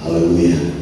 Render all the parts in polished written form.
Haleluya.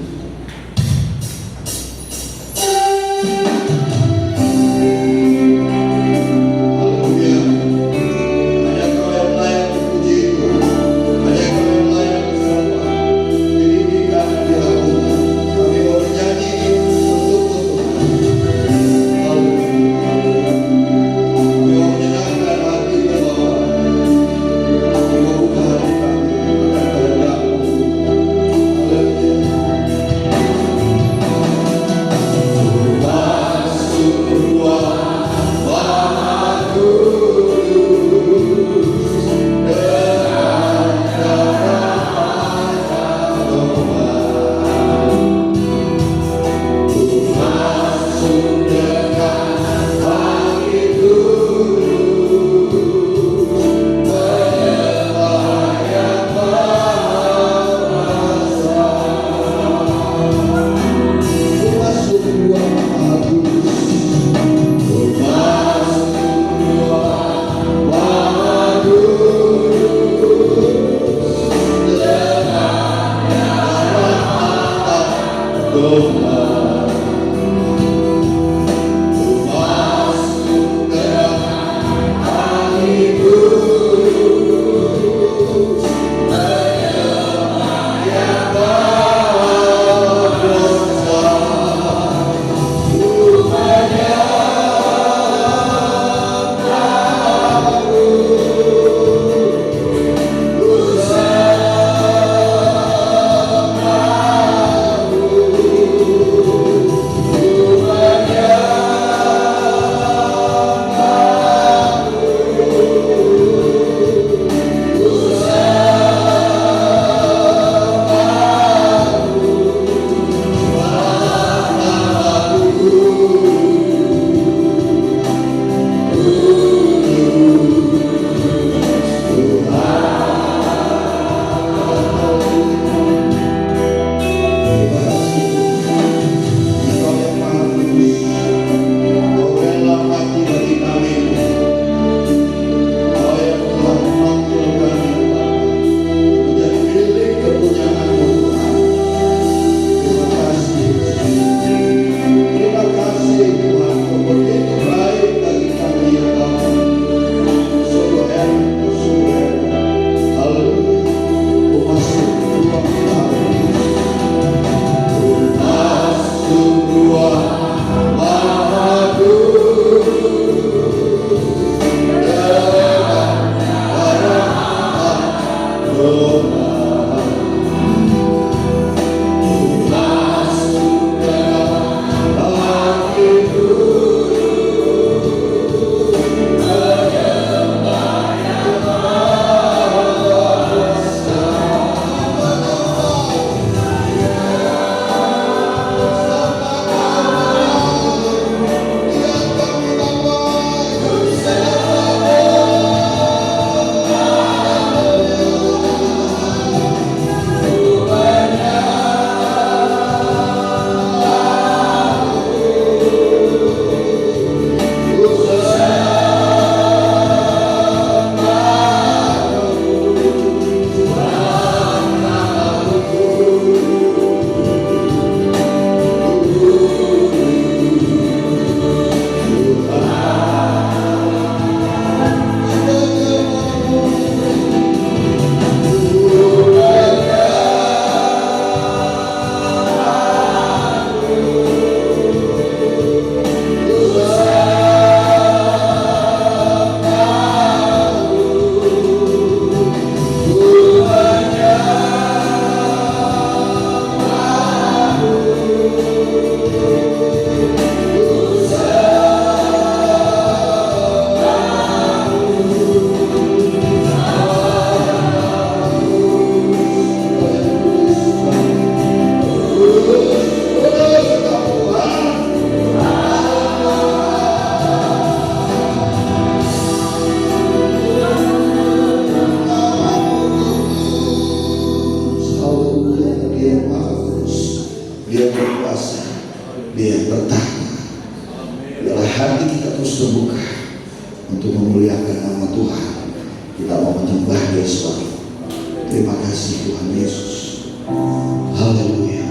Haleluya.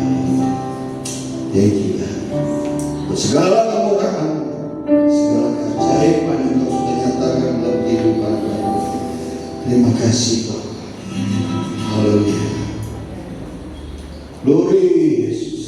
Thank you God. Untuk segala kemurahan, segala keajaiban yang Kau sudah nyatakan dalam kehidupan kami. Terima kasih Pak. Haleluya. Glory Yesus.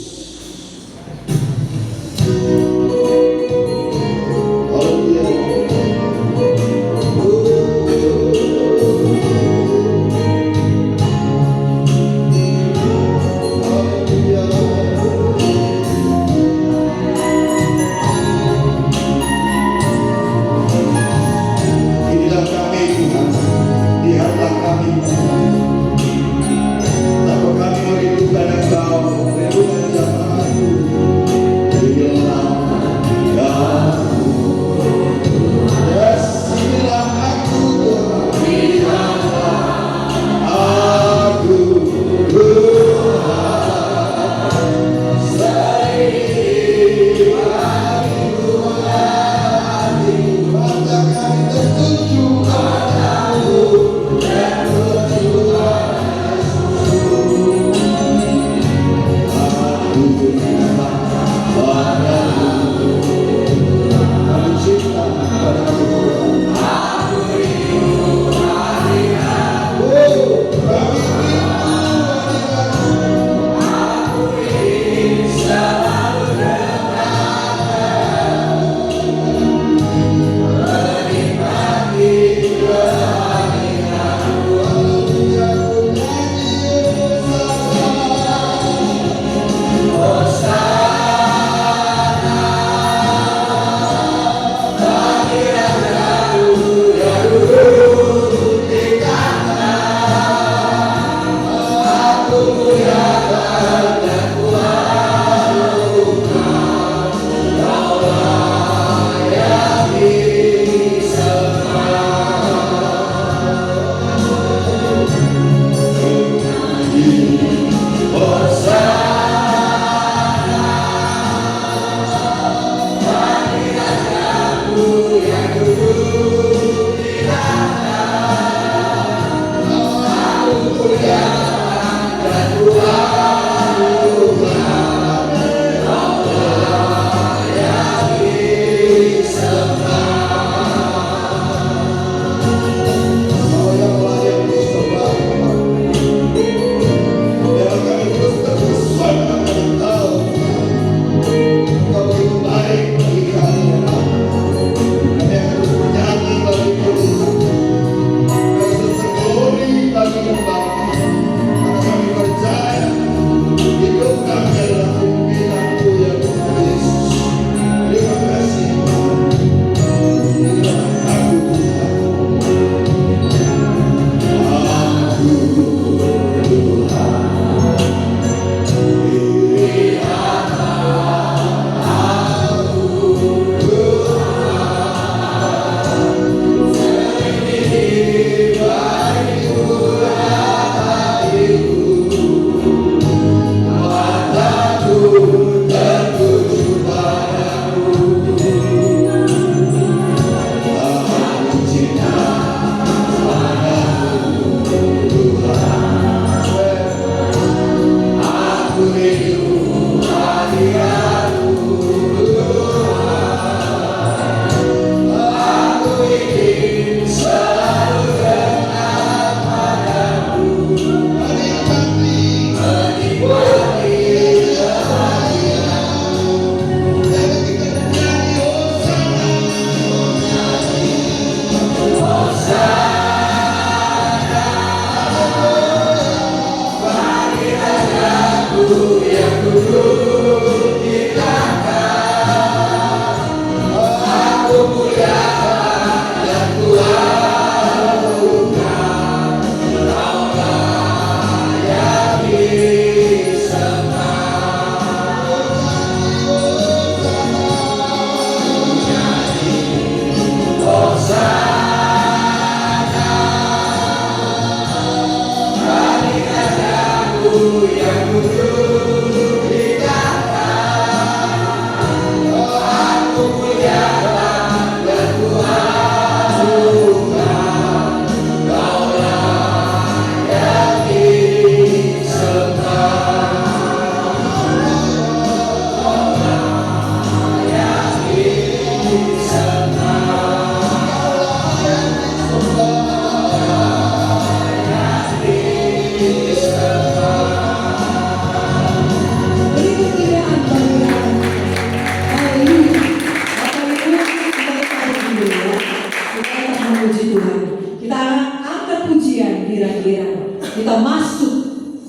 gembira-gembira. Kita masuk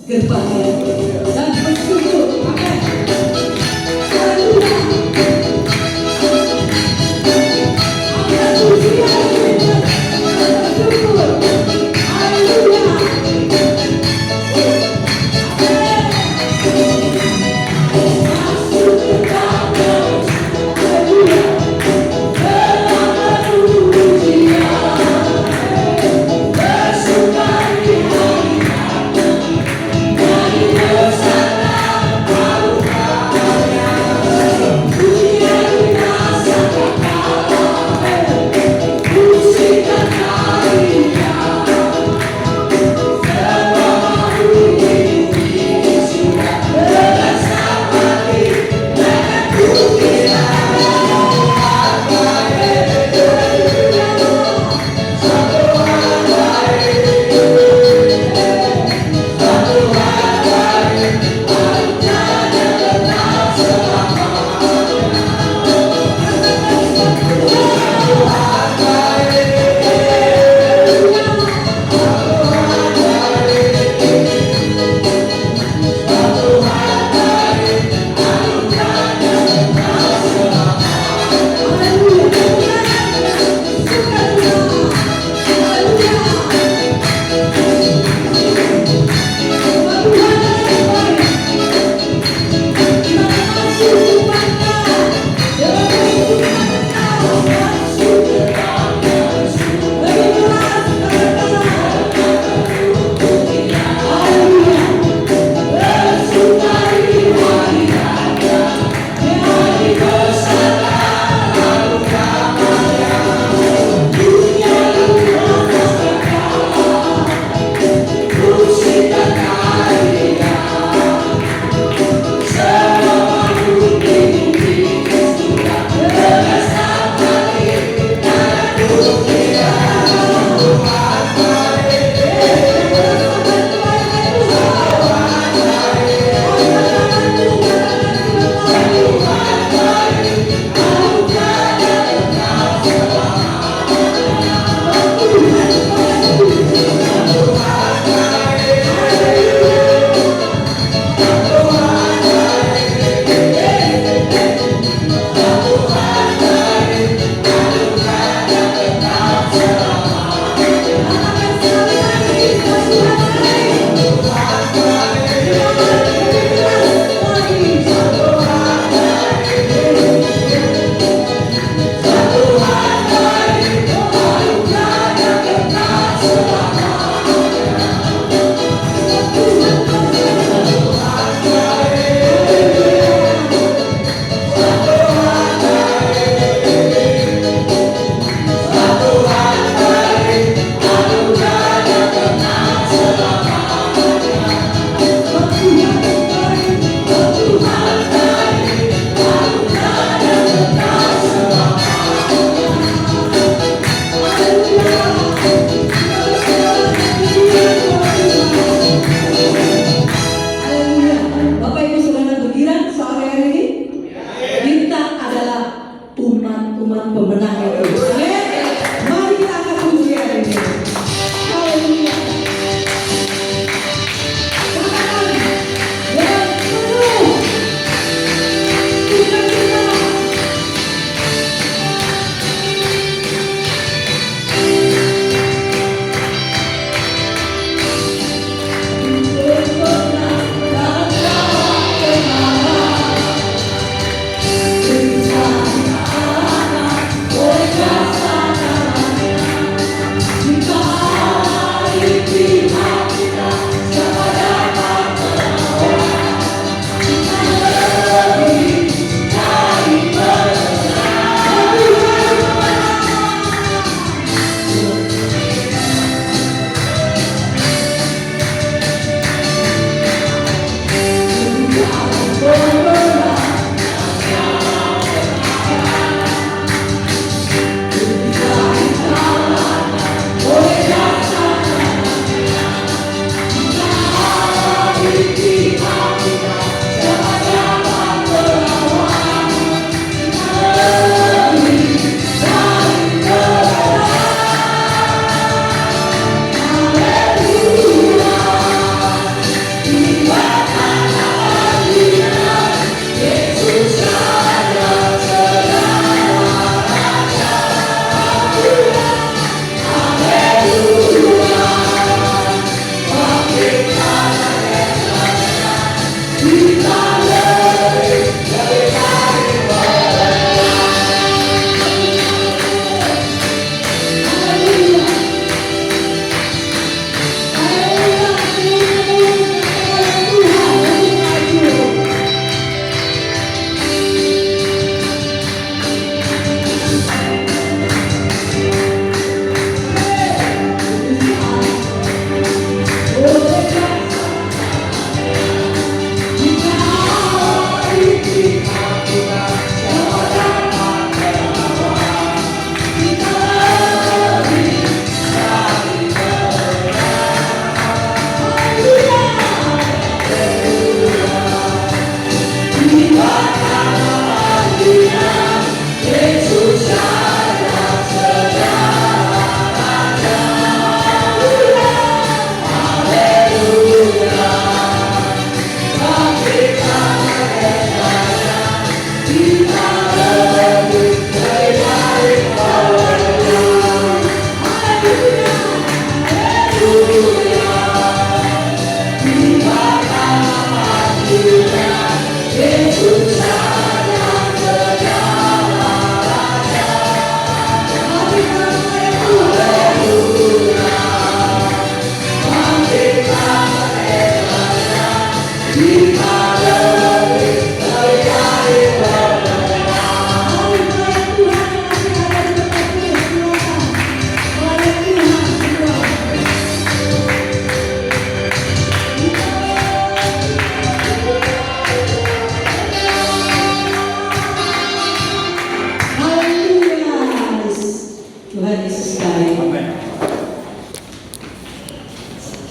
gerbangnya dan bersyukur. Amin. Haleluya.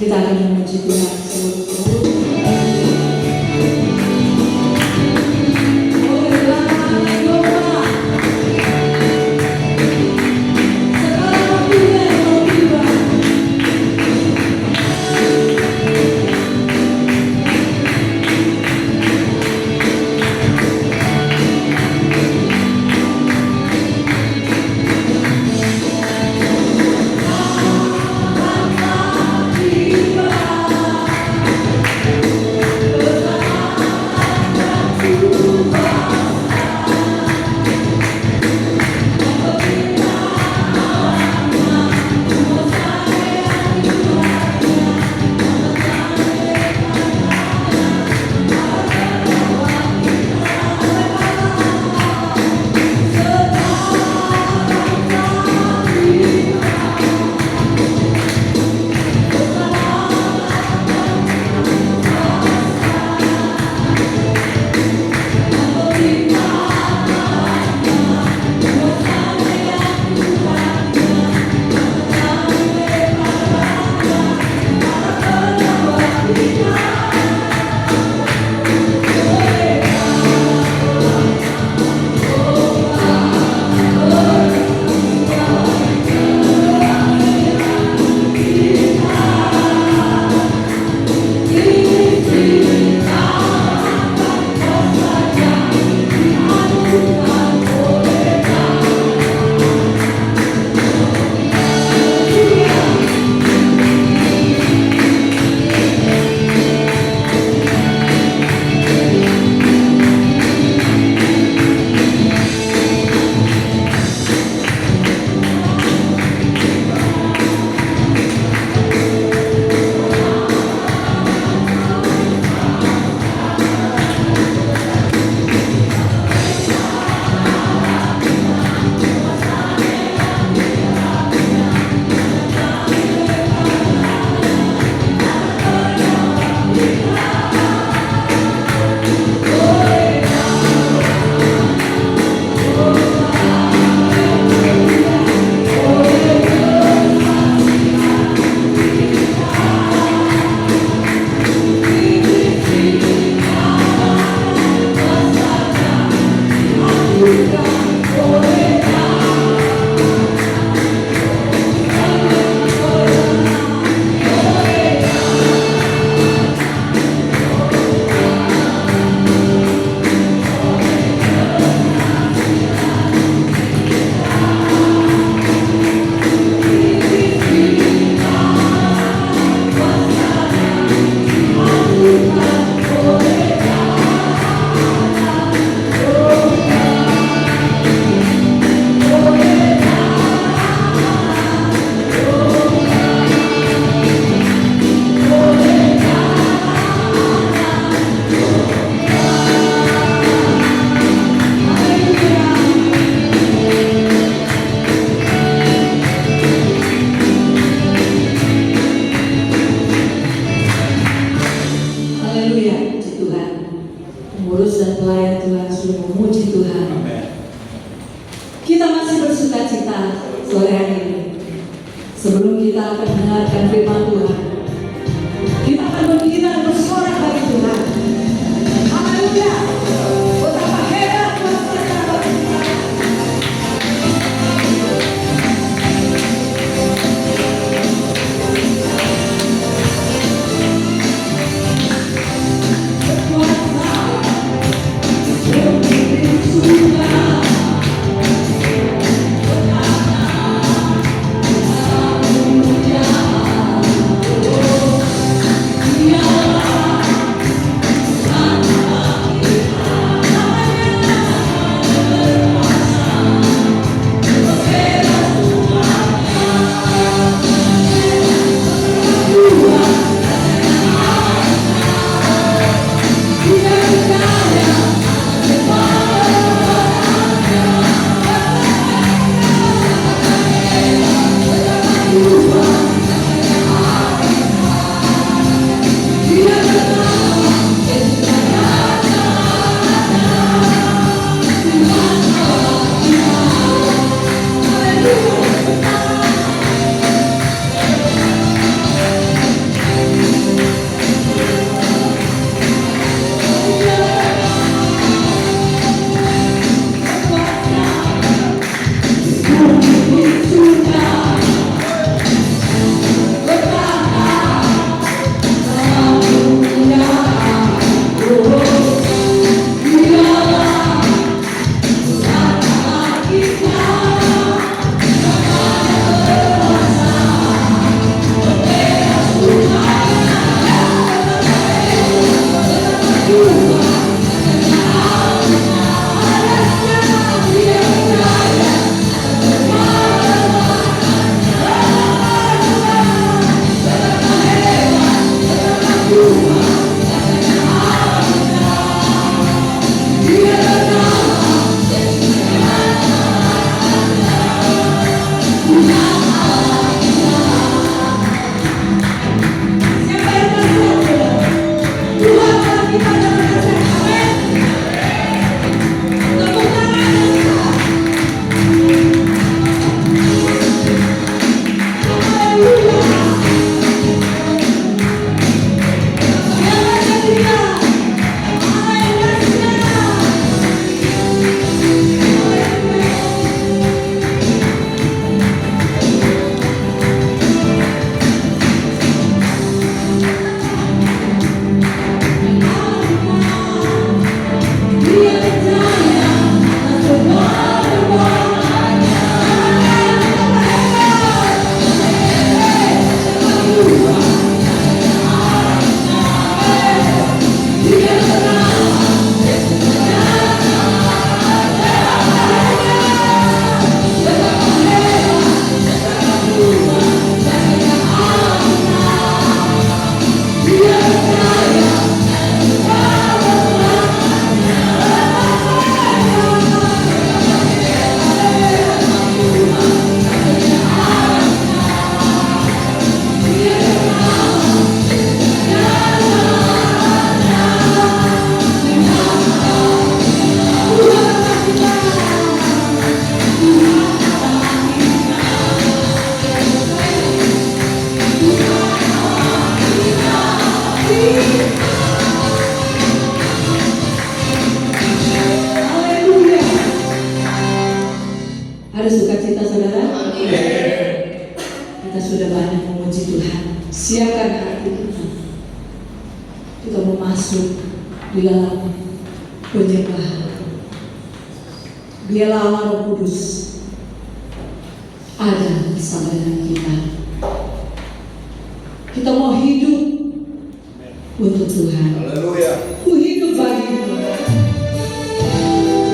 Kita akan memuji Tuhan seluruh. Sebelum kita akan mendengarkan firman Tuhan, kita akan menghina bersorak bagi Tuhan. Haleluya! Betapa hebat kuasa Allah. Kuasa menyesuaikan hati kita. Kita mau masuk di dalam penyembahan. Biarlah Allah Roh Kudus ada bersama dengan kita. Kita mau hidup untuk Tuhan. Haleluya. Ku hidup bagimu.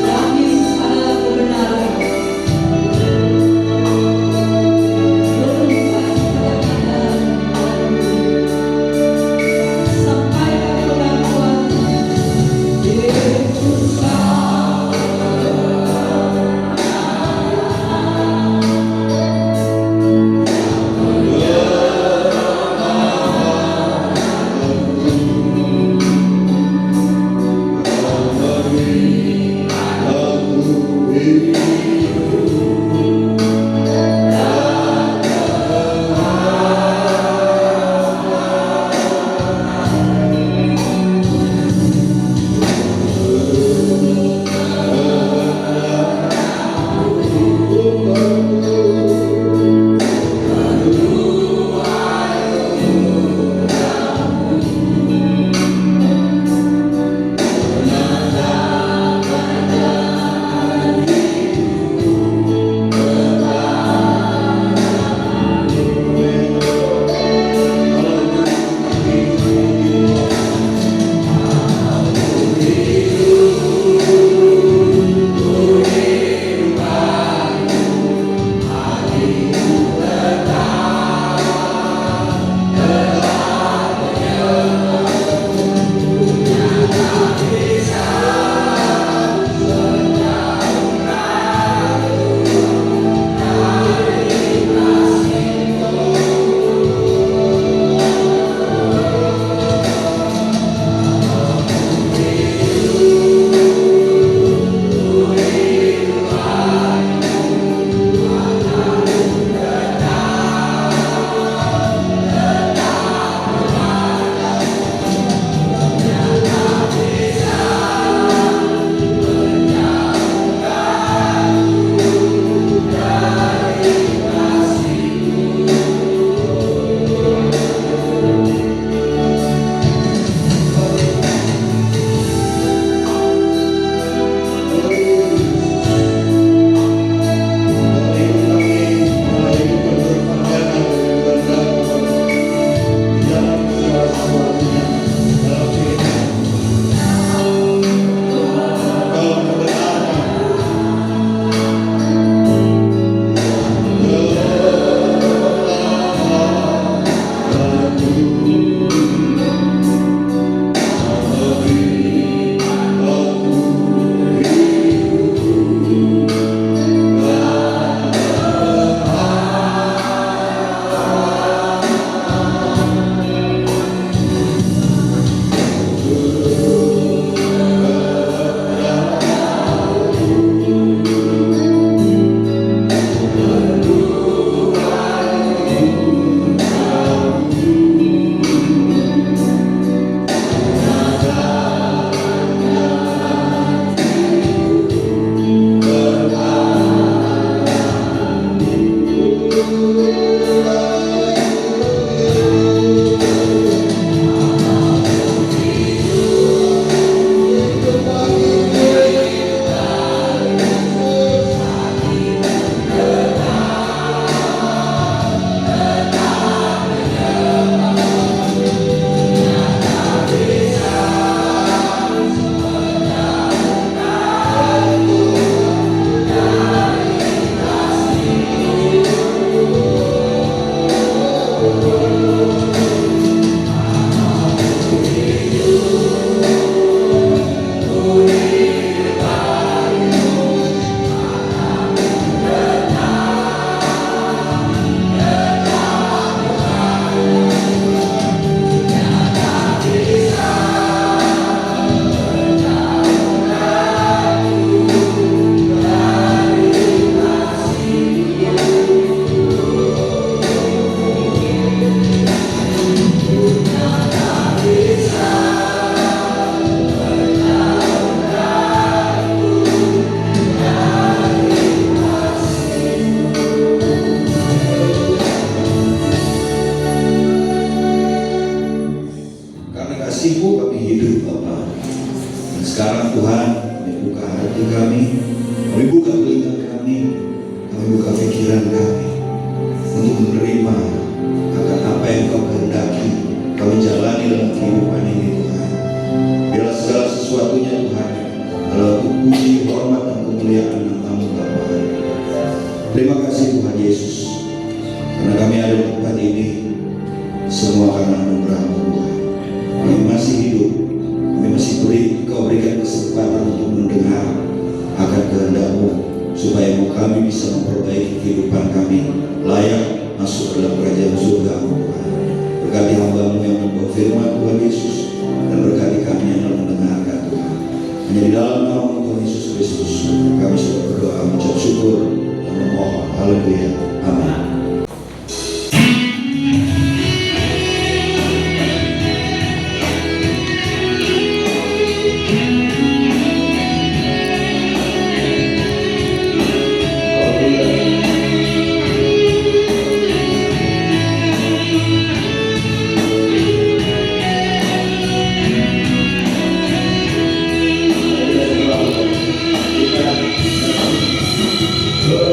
Dalam Yesus adalah kebenaran. Berubah kepada sampaikan pengakuan Yesus. Sekarang Tuhan, kami buka hati kami buka telinga kami buka pikiran kami untuk menerima akan apa yang Kau kehendaki kami jalani dalam kehidupan ini Tuhan. Biarlah segala sesuatunya Tuhan adalah untuk puji, hormat, dan kemuliaan nama-Mu Tuhan. Terima kasih Tuhan Yesus, karena kami ada di tempat ini semua karena anugerah-Mu Tuhan. Kami masih hidup, kami masih Kau berikan kesempatan untuk mendengar akan kehendak-Mu, supaya kami bisa memperbaiki kehidupan kami layak masuk dalam kerajaan surga-Mu Tuhan. Berkati hamba-Mu yang membawa firman Tuhan Yesus, dan berkati kami yang dalam mendengarkan Tuhan. Hanya di dalam nama Tuhan Yesus Kristus kami sudah berdoa, mengucap syukur dan memohon. Haleluya. Amin. Kita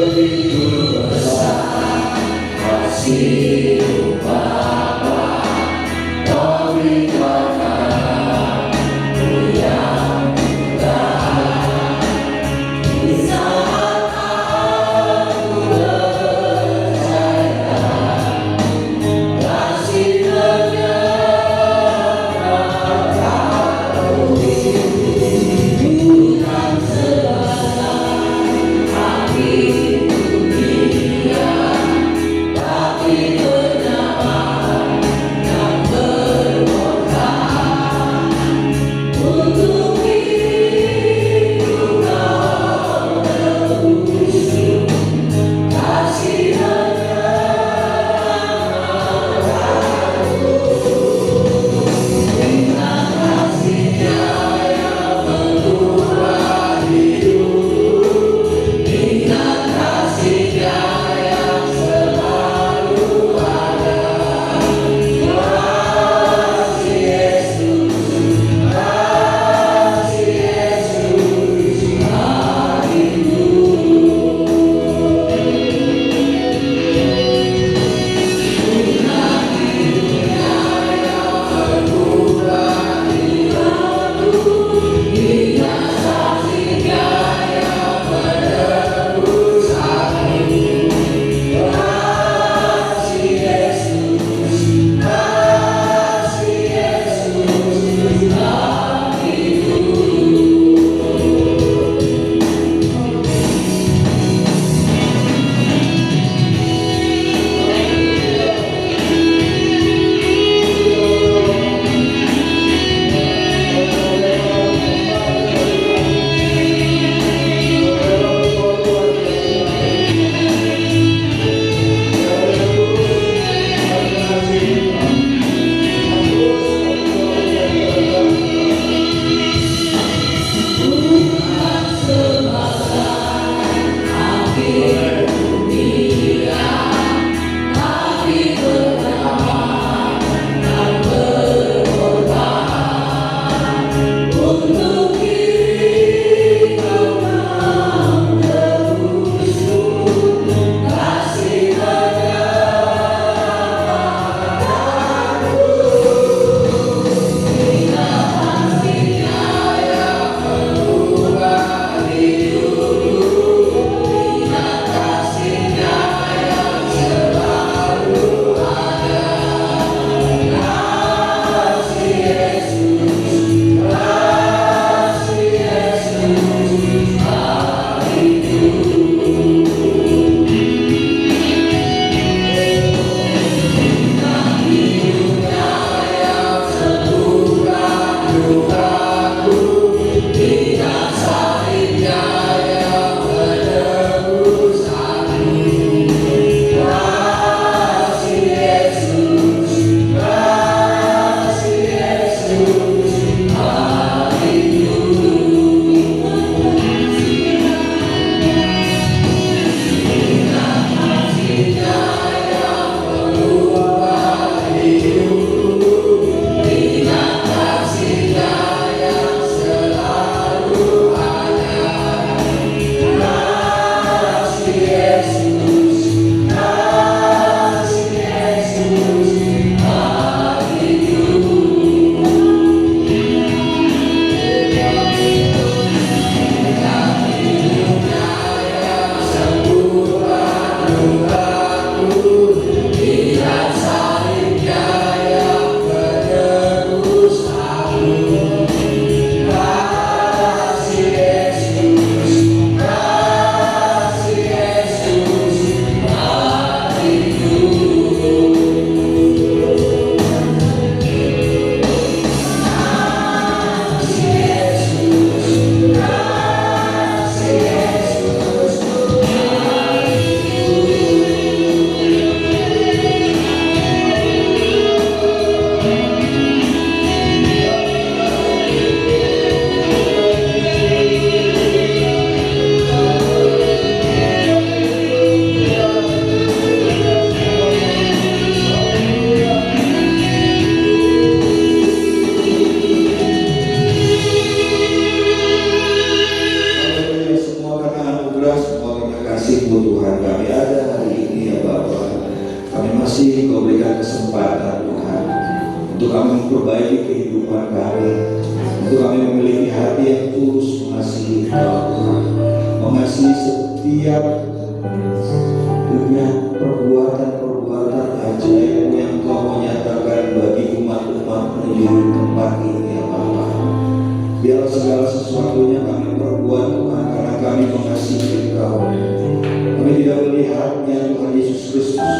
memperbaiki kehidupan kami, untuk kami memiliki hati yang tulus mengasihi Engkau Tuhan, mengasihi setiap perbuatan ajaib yang Kau menyatakan bagi umat-umat menuju tempat ini ya Bapa. Biarlah segala sesuatunya kami perbuat Tuhan karena kami mengasihi Engkau. Kami tidak melihatnya Tuhan Yesus Kristus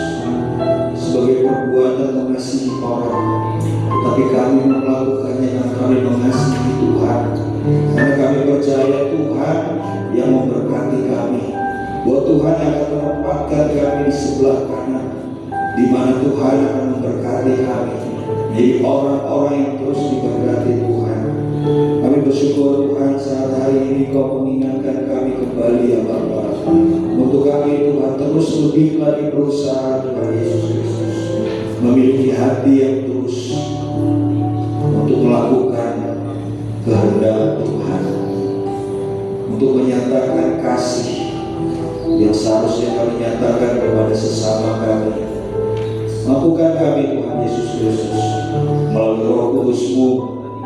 sebagai perbuatan mengasihi orang, tetapi kami melakukannya karena kami mengasihi Tuhan, karena kami percaya Tuhan yang memberkati kami, bahwa Tuhan yang akan menempatkan kami di sebelah kanan, di mana Tuhan akan memberkati kami menjadi orang-orang yang terus diberkati Tuhan. Kami bersyukur Tuhan saat hari ini Kau mengingatkan kami kembali ya Bapa, untuk kami Tuhan terus lebih lagi berusaha Tuhan Yesus Kristus, memiliki hati yang tulus untuk melakukan kehendak Tuhan, untuk menyatakan kasih yang seharusnya kami nyatakan kepada sesama kami. Mampukan kami Tuhan Yesus Kristus melalui Roh Kudus-Mu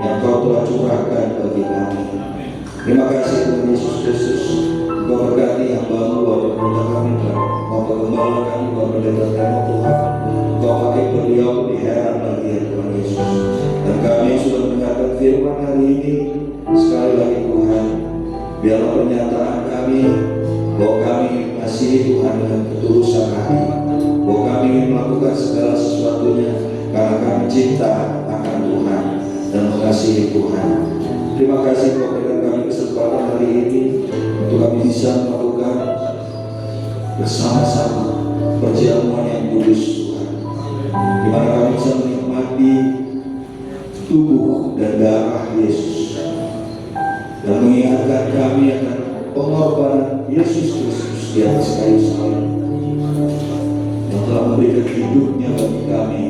yang Kau telah curahkan bagi kami. Terima kasih Tuhan Yesus Kristus. Kau berkati hamba-Mu Bapak Pendeta kami, Bapak Gembala kami, Bapak Pendeta Temo Tuhan. Kau pakai beliau lebih heran lagi ya Tuhan Yesus. Dan kami sudah mendengarkan firman hari ini, sekali lagi Tuhan, biarlah pernyataan kami bahwa kami mengasihi Tuhan dengan ketulusan hati, bahwa kami ingin melakukan segala sesuatunya karena kami cinta akan Tuhan dan mengasihi Tuhan. Terima kasih Kau berikan kami kesempatan hari ini untuk kami bisa melakukan bersama-sama perjamuan yang kudus Tuhan, di mana kami bisa menikmati tubuh dan darah Yesus dan mengingatkan kami akan pengorbanan Yesus Kristus di atas kayu salib yang telah memberikan hidupnya bagi kami,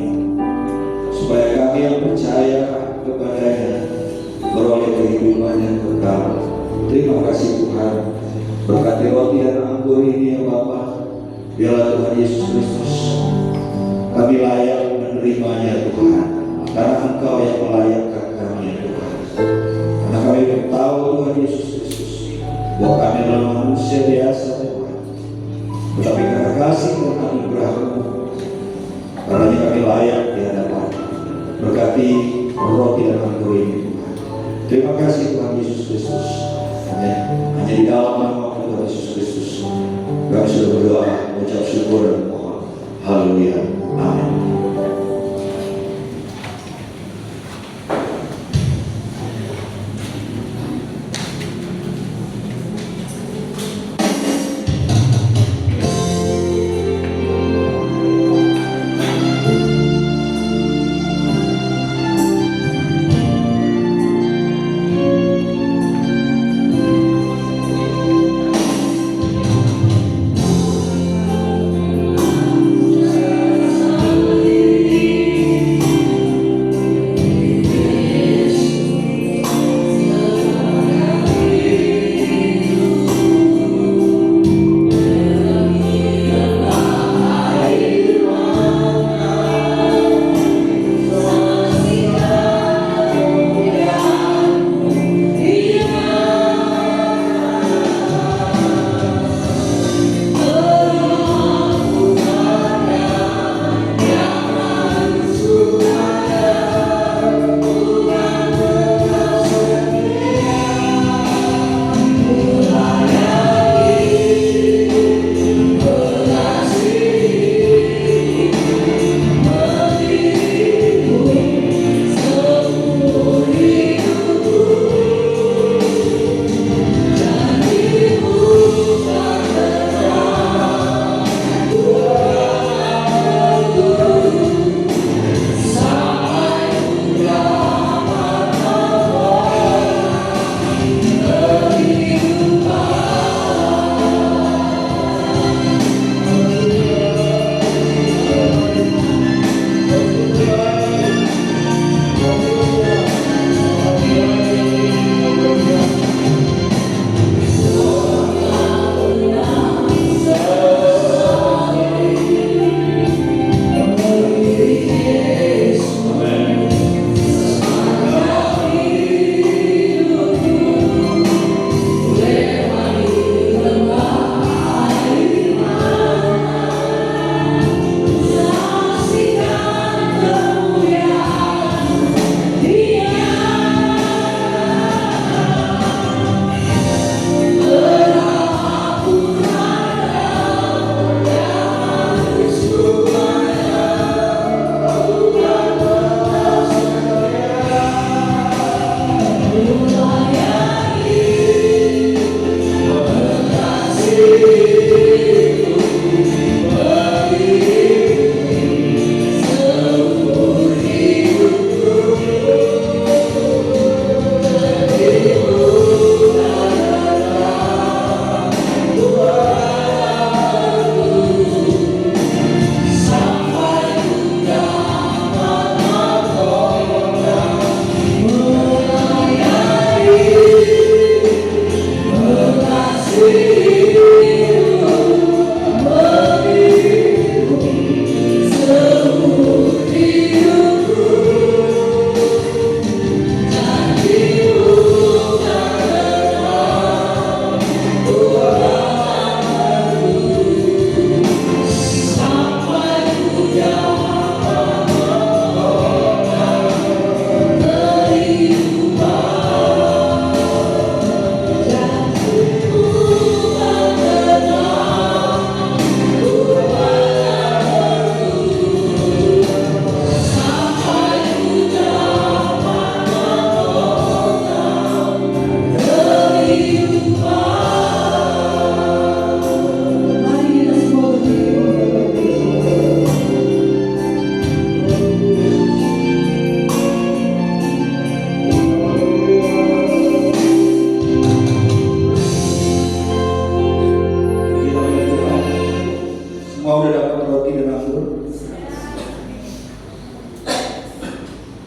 supaya kami yang percaya kepadanya beroleh kehidupan yang kekal. Terima kasih Tuhan. Berkati roti dan anggur ini ya Bapa. Biarlah Tuhan Yesus Kristus kami layak menerimanya Tuhan, karena Engkau yang melayakkan kami ya Tuhan. Karena kami tahu Tuhan Yesus Kristus bahwa kami adalah manusia biasa Tuhan, tetapi karena kasih dan anugerah-Mu, karena kami layak di hadapan. Berkati roti dan anggur ini Tuhan. Terima kasih Tuhan Yesus Kristus. Hanya di dalam nama Tuhan Yesus Kristus kami sudah berdoa, mengucap syukur dan mohon. Haleluya. Amin.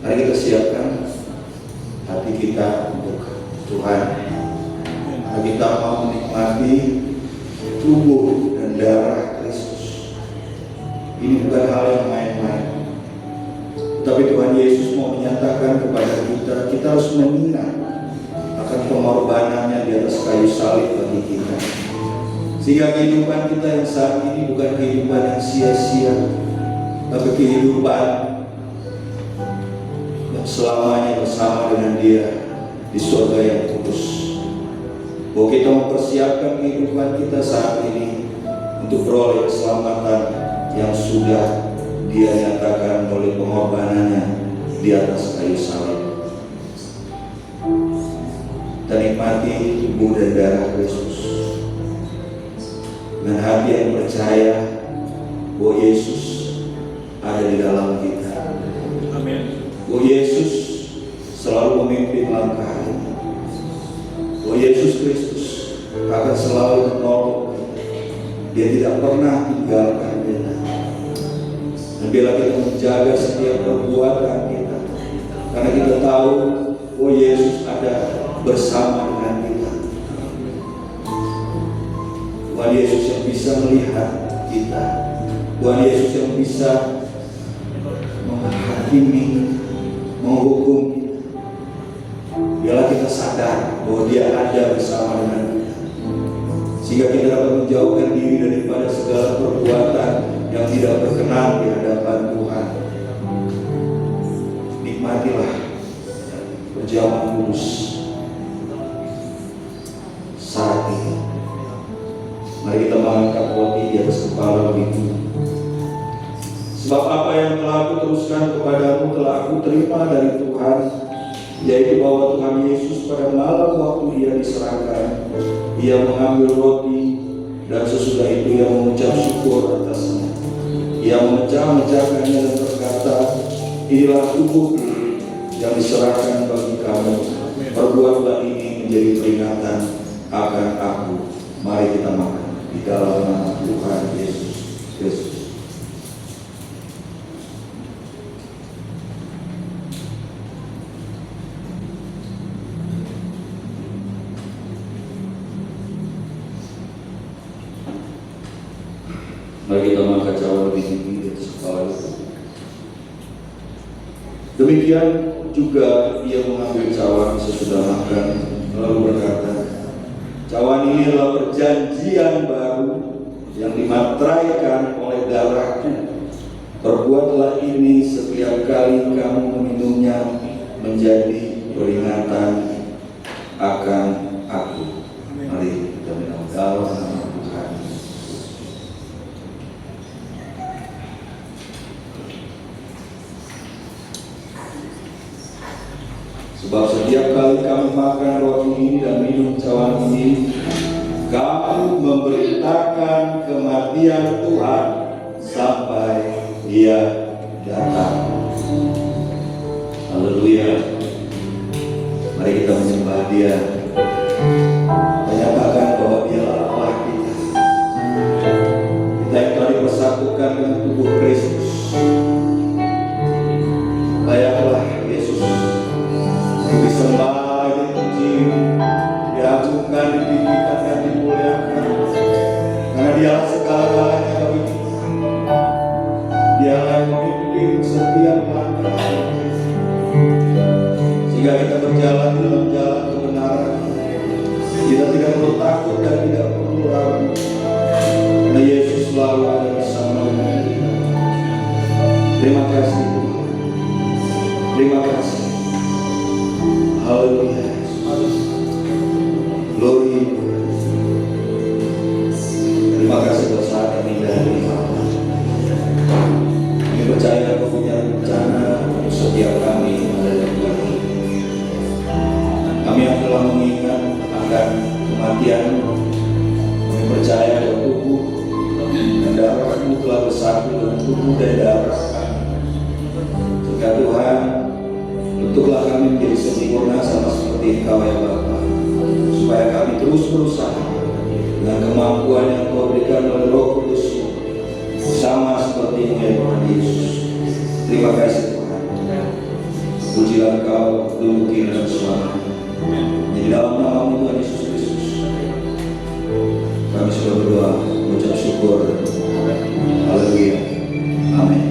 Mari kita siapkan hati kita untuk Tuhan. Mari kita mau menikmati tubuh dan darah Kristus. Ini bukan hal yang main-main. Tapi Tuhan Yesus mau menyatakan kepada kita, kita harus mengingat akan pengorbanannya di atas kayu salib bagi kita. Sehingga kehidupan kita yang saat ini bukan kehidupan yang sia-sia, tapi kehidupan yang selamanya bersama dengan Dia di surga yang kudus. Bahwa kita mempersiapkan kehidupan kita saat ini untuk beroleh keselamatan yang sudah Dia nyatakan oleh pengorbanannya di atas kayu salib. Kita nikmati tubuh dan darah Kristus dengan hati yang percaya bahwa Yesus ada di dalam kita. Amin. Bahwa Yesus selalu memimpin langkah ini. Bahwa Yesus Kristus akan selalu menolong kita. Dia tidak pernah tinggalkan kita. Dan bila kita menjaga setiap perbuatan kita, karena kita tahu bahwa Yesus ada bersama dengan kita. Tuhan Yesus yang bisa melihat kita, Tuhan Yesus yang bisa menghakimi, menghukum kita. Biarlah kita sadar bahwa Dia ada bersama dengan kita, sehingga kita dapat menjauhkan diri daripada segala perbuatan yang tidak berkenan di hadapan Tuhan. Nikmatilah perjamuan kudus saat ini. Mari kita mengangkat roti di atas kepala begitu. Sebab apa yang telah aku teruskan kepadamu telah aku terima dari Tuhan, yaitu bahwa Tuhan Yesus pada malam waktu Ia diserahkan, Ia mengambil roti dan sesudah itu Ia mengucap syukur atasnya. Ia memecah-mecahkannya dan berkata, inilah tubuhku yang diserahkan bagi kamu. Perbuatlah ini menjadi peringatan akan aku. Mari kita makan di dalam nama Tuhan Yesus Kristus. Mari kita mengangkat cawan lebih tinggi di atas kepala. Demikian juga Ia mengambil cawan sesudah makan, lalu berkata, cawan ini adalah perjanjian baru yang dimateraikan oleh darahku. Perbuatlah ini setiap kali kamu meminumnya menjadi peringatan akan aku. Mari kita minum dalam nama Tuhan. Sebab setiap kali kamu makan roti ini dan minum cawan ini, kamu memberitakan kematian Tuhan sampai Dia datang. Haleluya. Mari kita menyembah Dia, menyatakan bahwa Dialah Allah kita. Kita yang telah dipersatukan dengan tubuh Kristus. Layaklah Yesus disembah, dipuji, diagungkan, ditinggikan dan dimuliakan, karena Dialah segala-galanya bagi kita. Dialah yang memimpin setiap langkah, sehingga kita berjalan dalam jalan kebenaran. Kita tidak perlu takut dan tidak perlu ragu, karena Yesus selalu ada bersama dengan kita. Terima kasih, terima kasih. Haleluya. Glory. Terima kasih buat saat ini dan kami percaya Kau punya rencana untuk setiap kami yang ada di Tuhan. Kami yang telah mengingat akan kematian, kami percaya bahwa tubuh dan darah-Mu telah bersatu dengan tubuh dan darah kami. Sehingga Tuhan, bentuklah kami menjadi sempurna sama seperti Engkau ya Bapa, supaya kami terus berusaha dengan kemampuan yang Kau berikan oleh Roh Kudus, sama seperti ya Tuhan Yesus. Terima kasih Tuhan. Pujilah Engkau, duduki dalam suara. Di dalam nama Tuhan Yesus Kristus, kami sudah berdoa, mengucap syukur. Haleluya. Amin.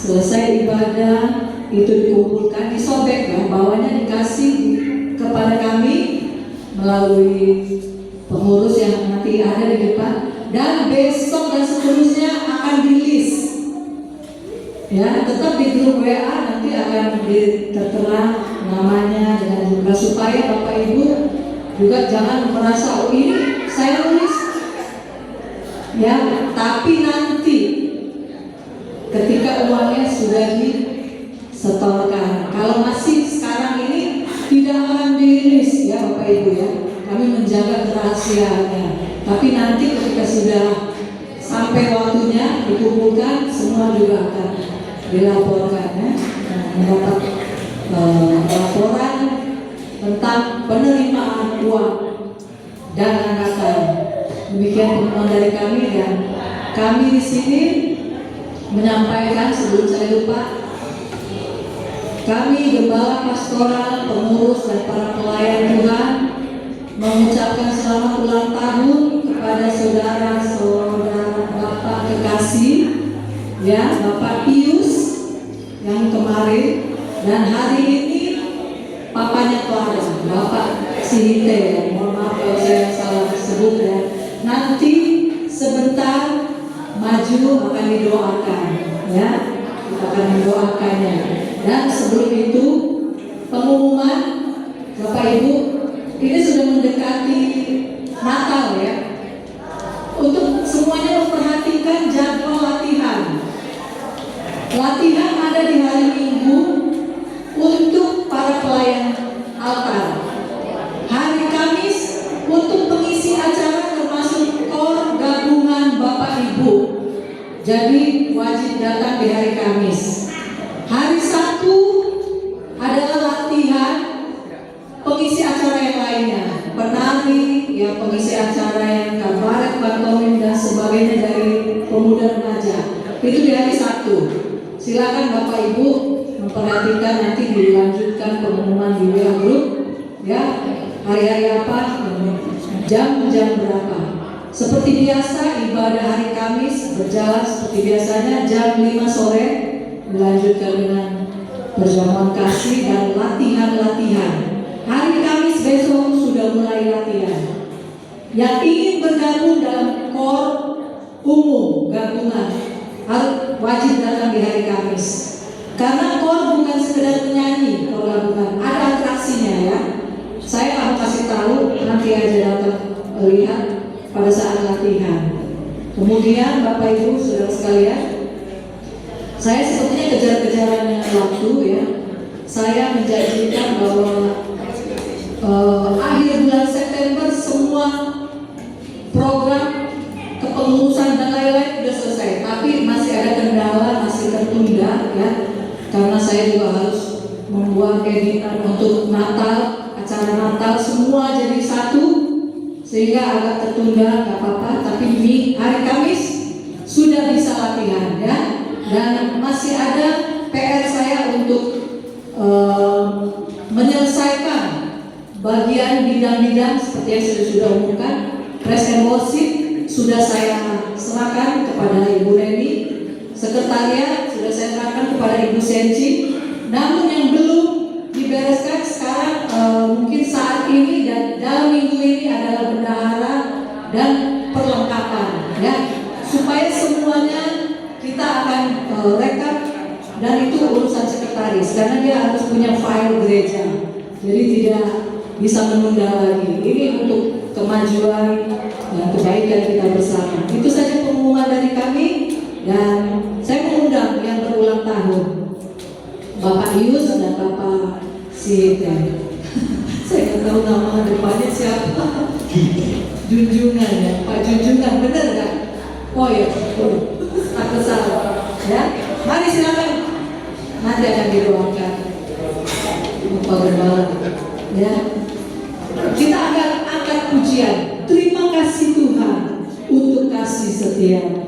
selesai ibadah itu dikumpulkan, disobek ya, bawahnya dikasih kepada kami melalui pengurus yang nanti ada di depan, dan besok dan seterusnya akan di list ya, tetap di grup WA nanti akan tertera namanya dengan juga, supaya Bapak Ibu juga jangan merasa oh ini saya nulis ya, tapi nanti ketika uangnya sudah disetorkan, kalau masih sekarang ini tidak akan dirilis ya Bapak Ibu ya, kami menjaga kerahasiaannya, tapi nanti ketika sudah sampai waktunya dikumpulkan semua juga akan dilaporkan ya, mendapat laporan tentang penerimaan uang dan anggaran. Demikian pengumuman dari kami, dan kami di sini menyampaikan sebelum saya lupa, kami gembala pastoral, pengurus dan para pelayan Tuhan mengucapkan selamat ulang tahun kepada saudara-saudara Bapak kekasih ya, Bapak Pius yang kemarin, dan hari ini papanya Clara, Bapak Sihite ya, mohon maaf kalau saya salah sebut ya. Nanti sebentar maju akan didoakan ya, kita akan mendoakannya. Dan sebelum itu pengumuman Bapak Ibu, ini sudah mendekati Natal ya, semuanya memperhatikan jadwal latihan. Latihan ada di hari Minggu untuk para pelayan altar. Hari Kamis untuk pengisi acara termasuk kor gabungan Bapak Ibu. Jadi wajib datang di hari Kamis. Hari Sabtu adalah latihan pengisi acara yang lainnya, penari, ya pengisi acara yang kabaret, pantomim dan sebagainya dari pemuda remaja. Itu di hari Sabtu. Silakan Bapak Ibu memperhatikan, nanti dilanjutkan pengumuman di WA Group, ya hari-hari apa, jam-jam berapa. Seperti biasa ibadah hari Kamis berjalan seperti biasanya jam 5 sore, dilanjutkan dengan perjamuan kasih dan latihan-latihan. Hari Kamis besok sudah mulai latihan. Yang ingin bergabung dalam kor umum gabungan harus wajib datang di hari Kamis. Karena kor bukan sekedar menyanyi, kor gabungan ada atraksinya ya. Saya akan kasih tahu, nanti aja datang lihat pada saat latihan. Kemudian Bapak Ibu saudara sekalian, saya sepertinya kejar-kejaran dengan waktu ya. Saya menjanjikan bahwa akhir bulan September semua program kepengurusan dan lain-lain sudah selesai. Tapi masih ada kendala, masih tertunda ya. Karena saya juga harus membuat editan untuk Natal, acara Natal semua jadi satu, sehingga agak tertunda, nggak apa-apa. Tapi di hari Kamis sudah bisa latihan ya. Dan masih ada PR saya untuk menyelesaikan bagian bidang-bidang seperti yang saya sudah umumkan. Press and worship sudah saya serahkan kepada Ibu Reni, sekretariat sudah saya serahkan kepada Ibu Senci. Namun yang belum dibereskan sekarang mungkin saat ini dan dalam minggu ini adalah bendahara dan perlengkapan ya, supaya semuanya kita akan rekap, dan itu urusan sekretaris karena dia harus punya file gereja, jadi tidak bisa menunda lagi. Ini untuk kemajuan dan kebaikan kita bersama. Itu saja pengumuman dari kami, dan saya mengundang yang berulang tahun, Bapak Yus dan Bapak Sihite. Saya nggak tahu nama depannya siapa. Junjungan ya, Pak Junjungan, benar nggak? Oh ya, aku salah. Ya, mari silakan. Nanti akan diruangkan Bapak Gembala. Ya, kita akan angkat pujian. Terima kasih Tuhan untuk kasih setia-Nya.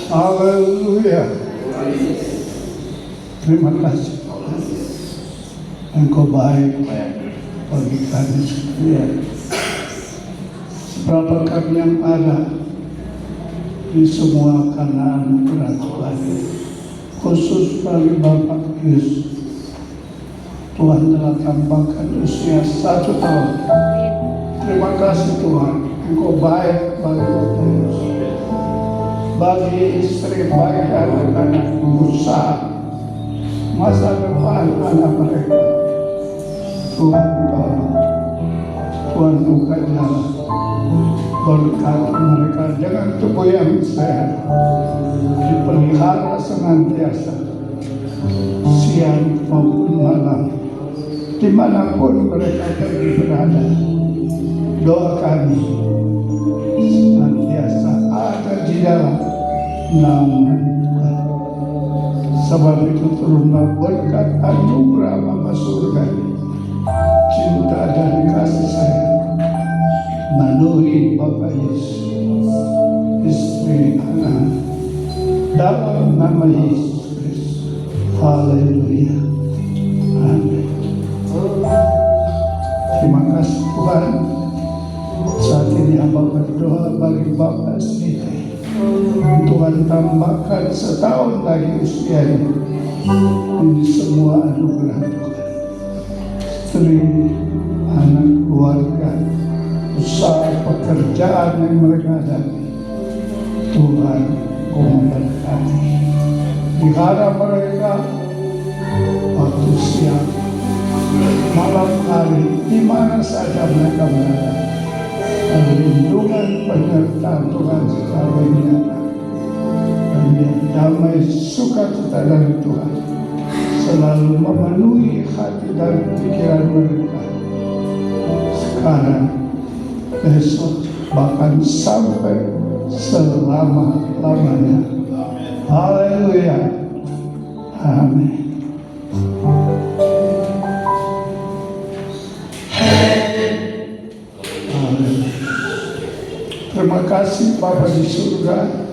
Haleluya. Terima kasih Tuhan. Engkau baik bagi kami sekalian. Seberapa kami yang ada di semua karena anugerah Tuhan, khusus bagi Bapak Yesus. Tuhan telah tambahkan usia 1 tahun. Terima kasih Tuhan, Engkau baik bagi Bapak Yesus, bagi istri, bagi anak-anak, usaha, masa depan anak mereka. Tuhan tolong, Tuhan buka jalan, berkati mereka dengan tubuh yang sehat, dipelihara senantiasa, siang maupun malam, dimanapun mereka pergi berada. Doa kami senantiasa ada di dalam nama Tuhan. Sebab itu turunlah berkat anugerah Bapa surga, cinta dan kasih sayang melalui Bapak Yesus, istri, anak, dalam nama Yesus Kristus. Haleluya. Amin. Terima kasih Tuhan. Saat ini hamba berdoa bagi Bapak Siti. Tuhan tambahkan setahun lagi usianya. Ini semua anugerah Tuhan. Istri, anak, keluarga, usaha, pekerjaan yang mereka hadapi, Tuhan Kau memberkati. Dihara mereka waktu siang, malam hari, di mana saja mereka berada. Perlindungan penyertaan Tuhan secara nyata. Dan biar damai sukacita dari Tuhan selalu memenuhi hati dan pikiran mereka. Sekarang, besok, bahkan sampai selama-lamanya. Haleluya. Amin. Terima kasih Bapa di surga,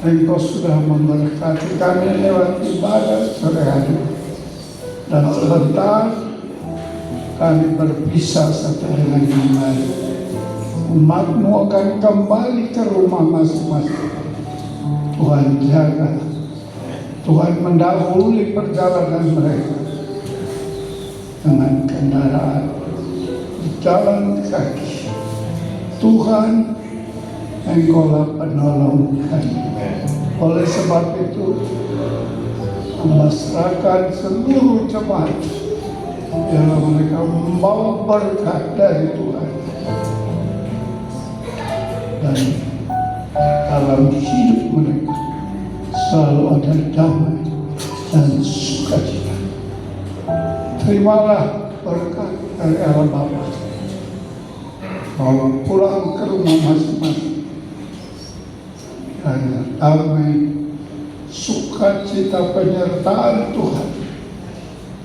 Engkau sudah memberkati kami lewat ibadah sore hari. Dan sebentar kami berpisah satu dengan yang lain. Umat-Mu akan kembali ke rumah masing-masing. Tuhan jaga, Tuhan mendahului perjalanan mereka dengan kendaraan, jalan kaki. Tuhan, Engkaulah penolong kami. Oleh sebab itu, serahkan seluruh jemaat yang mereka membawa berkat dari Tuhan. Dan dalam hidup mereka selalu ada damai dan sukacita. Terimalah berkat dari Allah Bapa. Bawa pulang ke rumah masing-masing. Karena damai, sukacita, penyertaan Tuhan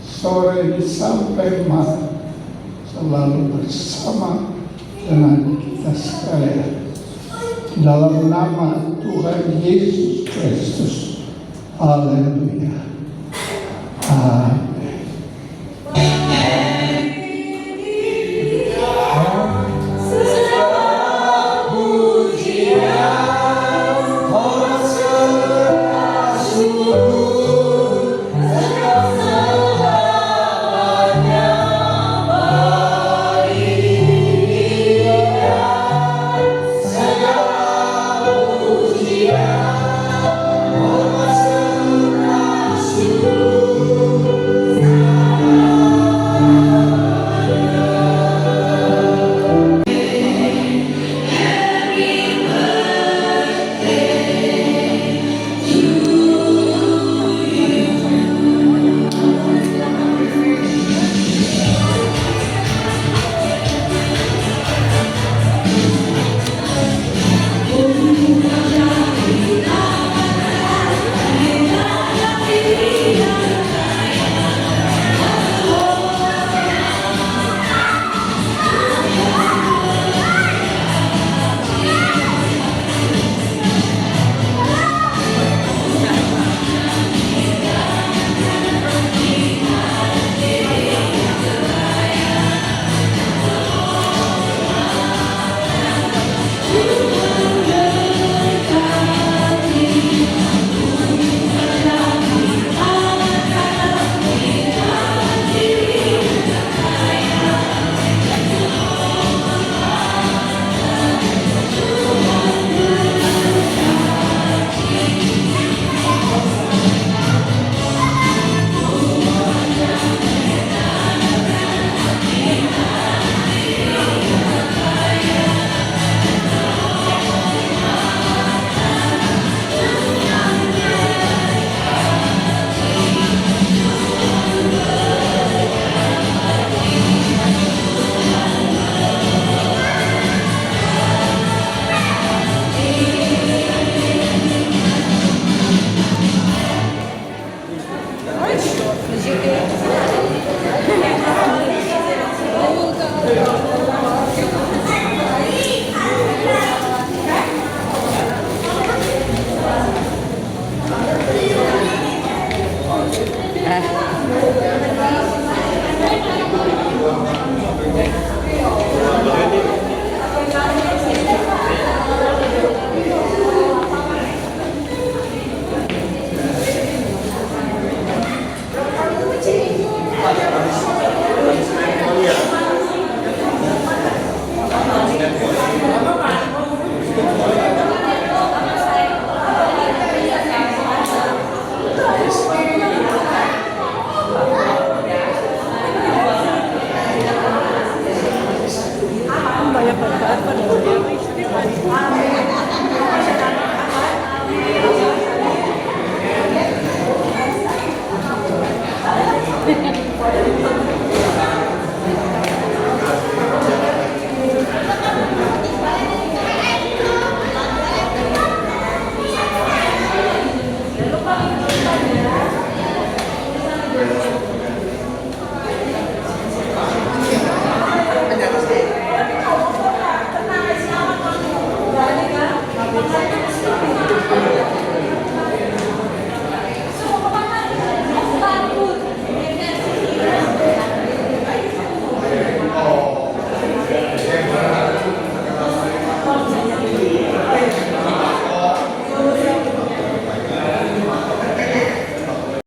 sore ini sampai malam selalu bersama dengan kita sekalian. Dalam nama Tuhan Yesus Kristus. Haleluya. Amin.